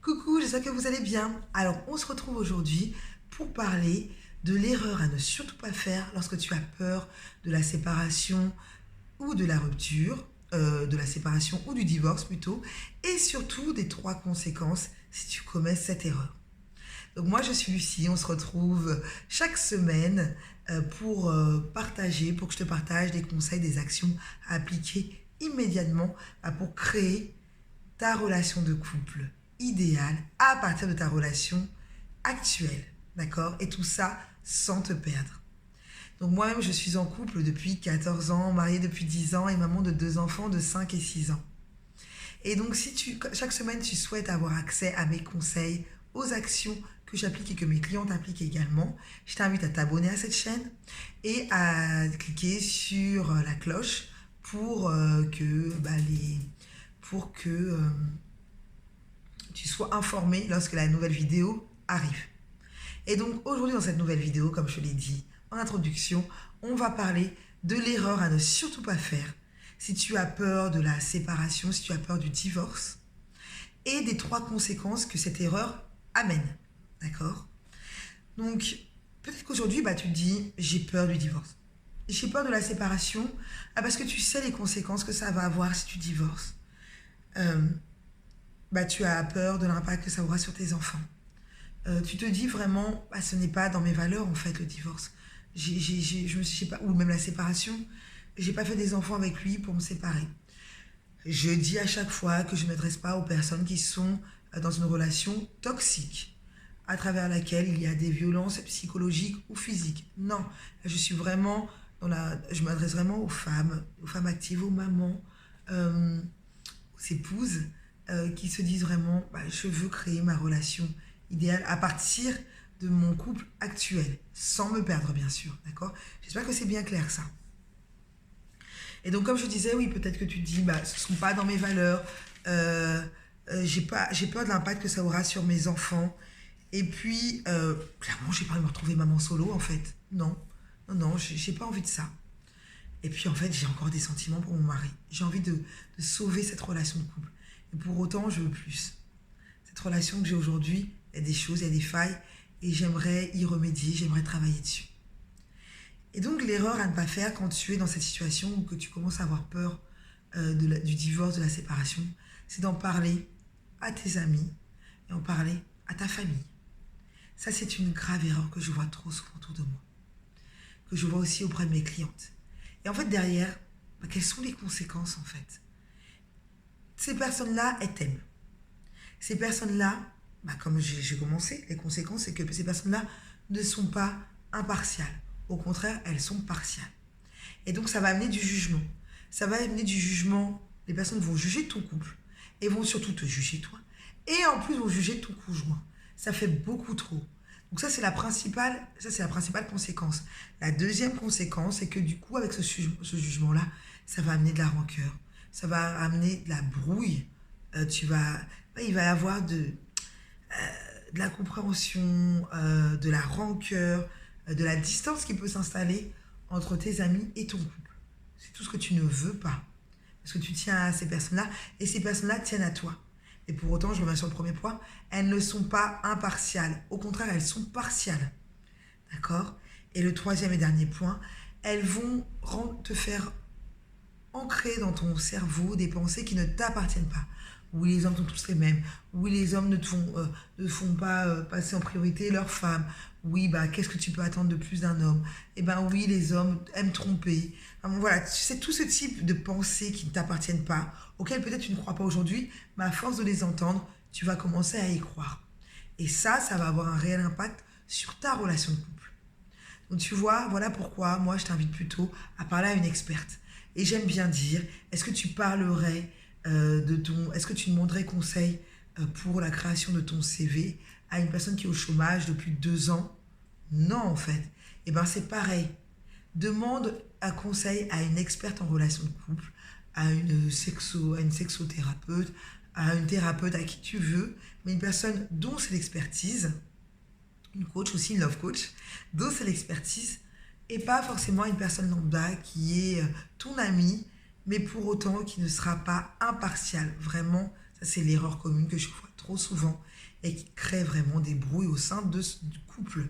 Coucou, j'espère que vous allez bien. Alors, on se retrouve aujourd'hui pour parler de l'erreur à ne surtout pas faire lorsque tu as peur de la séparation ou de la rupture, de la séparation ou du divorce plutôt, et surtout des 3 conséquences si tu commets cette erreur. Donc moi, je suis Lucie, on se retrouve chaque semaine pour que je te partage des conseils, des actions à appliquer immédiatement pour créer ta relation de couple idéale à partir de ta relation actuelle, d'accord? Et tout ça sans te perdre. Donc moi-même, je suis en couple depuis 14 ans, mariée depuis 10 ans et maman de 2 enfants de 5 et 6 ans. Et donc chaque semaine, tu souhaites avoir accès à mes conseils, aux actions que j'applique et que mes clientes appliquent également, je t'invite à t'abonner à cette chaîne et à cliquer sur la cloche pour que tu sois informé lorsque la nouvelle vidéo arrive. Et donc aujourd'hui dans cette nouvelle vidéo, comme je l'ai dit en introduction, on va parler de l'erreur à ne surtout pas faire si tu as peur de la séparation, si tu as peur du divorce, et des 3 conséquences que cette erreur amène. D'accord? Donc, peut-être qu'aujourd'hui, tu te dis, j'ai peur du divorce. J'ai peur de la séparation, parce que tu sais les conséquences que ça va avoir si tu divorces. Tu as peur de l'impact que ça aura sur tes enfants. Tu te dis vraiment, ce n'est pas dans mes valeurs en fait le divorce. Je me suis pas, ou même la séparation. J'ai pas fait des enfants avec lui pour me séparer. Je dis à chaque fois que je ne m'adresse pas aux personnes qui sont dans une relation toxique, à travers laquelle il y a des violences psychologiques ou physiques. Non, je suis vraiment je m'adresse vraiment aux femmes actives, aux mamans, aux épouses qui se disent vraiment, je veux créer ma relation idéale à partir de mon couple actuel, sans me perdre bien sûr, d'accord? J'espère que c'est bien clair ça. Et donc comme je disais, oui, peut-être que tu te dis, ce ne sont pas dans mes valeurs, j'ai peur de l'impact que ça aura sur mes enfants. Et puis, clairement, j'ai pas envie de me retrouver maman solo, en fait. Non, j'ai pas envie de ça. Et puis, en fait, j'ai encore des sentiments pour mon mari. J'ai envie de sauver cette relation de couple. Et pour autant, je veux plus. Cette relation que j'ai aujourd'hui, il y a des choses, il y a des failles, et j'aimerais y remédier, j'aimerais travailler dessus. Et donc, l'erreur à ne pas faire quand tu es dans cette situation ou que tu commences à avoir peur du divorce, de la séparation, c'est d'en parler à tes amis et en parler à ta famille. Ça, c'est une grave erreur que je vois trop souvent autour de moi, que je vois aussi auprès de mes clientes. Et en fait, derrière, quelles sont les conséquences, en fait? Ces personnes-là, elles t'aiment. Ces personnes-là, comme j'ai commencé, les conséquences, c'est que ces personnes-là ne sont pas impartiales. Au contraire, elles sont partiales. Et donc, ça va amener du jugement. Ça va amener du jugement. Les personnes vont juger ton couple et vont surtout te juger toi. Et en plus, vont juger ton conjoint. Ça fait beaucoup trop. Donc ça, c'est la principale conséquence. La deuxième conséquence, c'est que du coup, avec ce jugement-là, ça va amener de la rancœur. Ça va amener de la brouille. Il va y avoir de la compréhension, de la rancœur, de la distance qui peut s'installer entre tes amis et ton couple. C'est tout ce que tu ne veux pas. Parce que tu tiens à ces personnes-là et ces personnes-là tiennent à toi. Et pour autant, je reviens sur le premier point, elles ne sont pas impartiales. Au contraire, elles sont partiales. D'accord? Et le troisième et dernier point, elles vont te faire ancrer dans ton cerveau des pensées qui ne t'appartiennent pas. Oui, les hommes sont tous les mêmes. Oui, les hommes ne font pas passer en priorité leurs femmes. Oui, qu'est-ce que tu peux attendre de plus d'un homme? Oui, les hommes aiment tromper. Voilà, c'est tout ce type de pensées qui ne t'appartiennent pas, auxquelles peut-être tu ne crois pas aujourd'hui, mais à force de les entendre, tu vas commencer à y croire. Et ça va avoir un réel impact sur ta relation de couple. Donc tu vois, voilà pourquoi moi je t'invite plutôt à parler à une experte. Et j'aime bien dire, est-ce que tu parlerais est-ce que tu demanderais conseil pour la création de ton CV à une personne qui est au chômage depuis 2 ans? Non, en fait. C'est pareil. Demande un conseil à une experte en relation de couple, à une sexothérapeute, à une thérapeute, à qui tu veux, mais une personne dont c'est l'expertise, une coach aussi, une love coach, dont c'est l'expertise, et pas forcément une personne lambda qui est ton amie, mais pour autant qui ne sera pas impartial. Vraiment, ça c'est l'erreur commune que je vois trop souvent et qui crée vraiment des brouilles au sein du couple.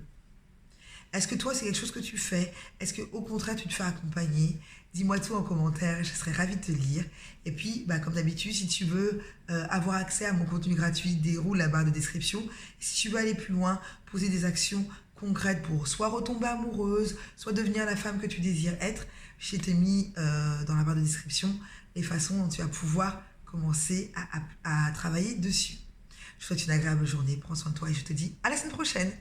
Est-ce que toi, c'est quelque chose que tu fais? Est-ce que au contraire, tu te fais accompagner? Dis-moi tout en commentaire, je serais ravie de te lire. Et puis, bah, comme d'habitude, si tu veux avoir accès à mon contenu gratuit, déroule la barre de description. Si tu veux aller plus loin, poser des actions concrètes pour soit retomber amoureuse, soit devenir la femme que tu désires être, je t'ai mis dans la barre de description les façons dont tu vas pouvoir commencer à travailler dessus. Je te souhaite une agréable journée, prends soin de toi et je te dis à la semaine prochaine.